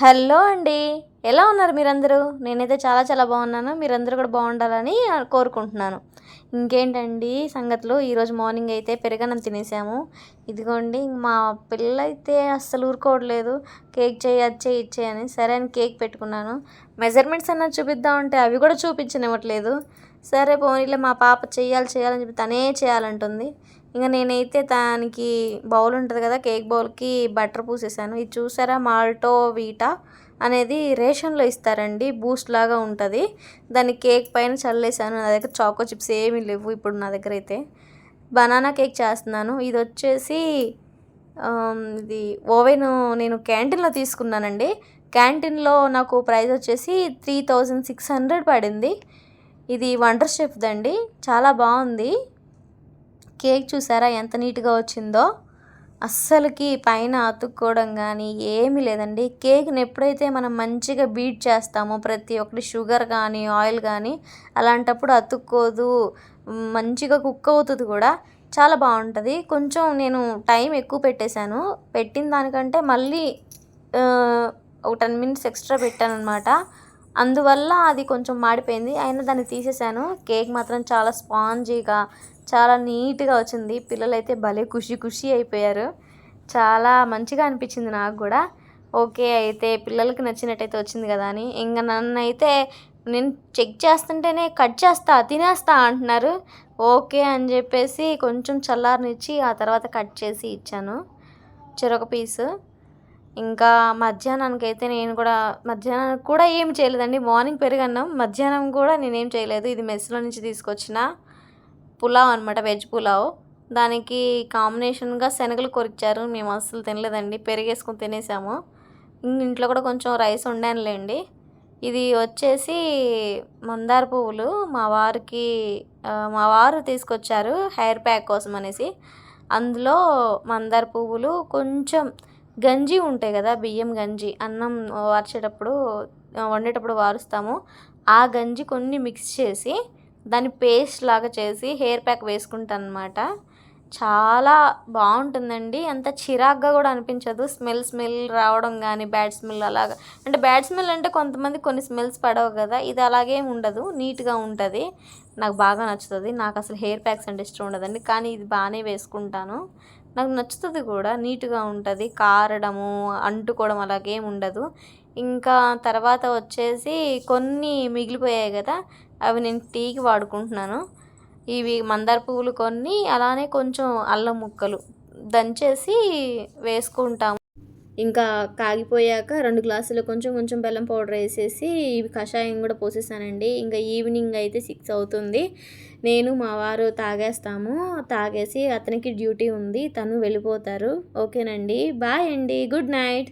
Hello అండి. ఎలా ఉన్నారు మీరందరూ? నేనైతే చాలా చాలా బాగున్నాను. మీరందరూ కూడా బాగుండాలని కోరుకుంటున్నాను. ఇంకేంటండి సంగతులు. ఈరోజు మార్నింగ్ అయితే పెరుగన్నం తినేసాము. ఇదిగోండి మా పిల్లయితే అస్సలు ఊరుకోవట్లేదు. కేక్ చెయ్యి, అది చెయ్యి, ఇది చెయ్యి అని. సరే అని కేక్ పెట్టుకున్నాను. మెజర్మెంట్స్ అన్నది చూపిద్దామంటే అవి కూడా చూపించనివ్వట్లేదు. సరే పోనీలే మా పాప చెయ్యాలని చెప్పి తనే చేయాలంటుంది. ఇంక నేనైతే దానికి బౌల్ ఉంటుంది కదా, కేక్ బౌల్కి బటర్ పూసేసాను. ఇది చూసారా, మాల్టో వీటా అనేది రేషన్లో ఇస్తారండి, బూస్ట్ లాగా ఉంటుంది. దాన్ని కేక్ పైన చల్లేసాను. నా దగ్గర చాకో చిప్స్ ఏమీ లేవు ఇప్పుడు నా దగ్గర అయితే. బనానా కేక్ చేస్తున్నాను. ఇది వచ్చేసి ఇది ఓవెన్ నేను క్యాంటీన్లో తీసుకున్నానండి. క్యాంటీన్లో నాకు ప్రైస్ వచ్చేసి 3600 పడింది. ఇది వండర్ షెఫ్దండి, చాలా బాగుంది. కేక్ చూసారా ఎంత నీట్గా వచ్చిందో. అస్సలకి పైన అతుక్కోవడం కానీ ఏమీ లేదండి. కేక్ని ఎప్పుడైతే మనం మంచిగా బీట్ చేస్తామో ప్రతి ఒక్కటి, షుగర్ కానీ ఆయిల్ కానీ, అలాంటప్పుడు అతుక్కోదు, మంచిగా కుక్ అవుతుంది కూడా, చాలా బాగుంటుంది. కొంచెం నేను టైం ఎక్కువ పెట్టేశాను. పెట్టిన దానికంటే మళ్ళీ ఒక 10 మినిట్స్ ఎక్స్ట్రా పెట్టాను అనమాట. అందువల్ల అది కొంచెం మాడిపోయింది. అయినా దాన్ని తీసేసాను. కేక్ మాత్రం చాలా స్పాంజీగా చాలా నీట్గా వచ్చింది. పిల్లలైతే భలే ఖుషి ఖుషి అయిపోయారు. చాలా మంచిగా అనిపించింది నాకు కూడా. ఓకే, అయితే పిల్లలకి నచ్చినట్టయితే వచ్చింది కదా అని. ఇంకా నన్నైతే నేను చెక్ చేస్తుంటేనే కట్ చేస్తా, తినేస్తా అంటున్నారు. ఓకే అని చెప్పేసి కొంచెం చల్లారనిచ్చి ఆ తర్వాత కట్ చేసి ఇచ్చాను చెరొక పీసు. ఇంకా మధ్యాహ్నానికైతే నేను కూడా మధ్యాహ్నానికి కూడా ఏం చేయలేదండి. మార్నింగ్ పెరుగన్నం, మధ్యాహ్నం కూడా నేనేం చేయలేదు. ఇది మెస్లో నుంచి తీసుకొచ్చిన పులావ్ అనమాట, వెజ్ పులావ్. దానికి కాంబినేషన్గా శనగలు కొరిచారు. మేము అస్సలు తినలేదండి, పెరిగేసుకొని తినేసాము. ఇంట్లో కూడా కొంచెం రైస్ వండానులేండి. ఇది వచ్చేసి మందార పువ్వులు మా వారు తీసుకొచ్చారు హెయిర్ ప్యాక్ కోసం అనేసి. అందులో మందార పువ్వులు, కొంచెం గంజి ఉంటాయి కదా, బియ్యం గంజి, అన్నం వండేటప్పుడు వారుస్తాము. ఆ గంజి కొన్ని మిక్స్ చేసి దాన్ని పేస్ట్ లాగా చేసి హెయిర్ ప్యాక్ వేసుకుంటాను అనమాట. చాలా బాగుంటుందండి. అంత చిరాగ్గా కూడా అనిపించదు. స్మెల్ రావడం కానీ, బ్యాడ్ స్మెల్ అలాగా, అంటే బ్యాడ్ స్మెల్ అంటే కొంతమంది కొన్ని స్మెల్స్ పడవు కదా, ఇది అలాగేం ఉండదు, నీట్గా ఉంటుంది. నాకు బాగా నచ్చుతుంది. నాకు అసలు హెయిర్ ప్యాక్స్ అంటే ఇష్టం ఉండదండి, కానీ ఇది బాగానే వేసుకుంటాను. నాకు నచ్చుతుంది కూడా, నీట్గా ఉంటుంది. కారడము, అంటుకోవడం అలాగేం ఉండదు. ఇంకా తర్వాత వచ్చేసి కొన్ని మిగిలిపోయాయి కదా, అవి నేను టీకి వాడుకుంటున్నాను. ఇవి మందార పువ్వులు కొన్ని, అలానే కొంచెం అల్లం ముక్కలు దంచేసి వేసుకుంటాము. ఇంకా కాగిపోయాక 2 గ్లాసులు కొంచెం కొంచెం బెల్లం పౌడర్ వేసేసి ఇవి కషాయం కూడా పోసేసానండి. ఇంకా ఈవినింగ్ అయితే 6 అవుతుంది. నేను మా వారు తాగేస్తాము. తాగేసి అతనికి డ్యూటీ ఉంది, తను వెళ్ళిపోతారు. ఓకేనండి, బాయ్ అండి, గుడ్ నైట్.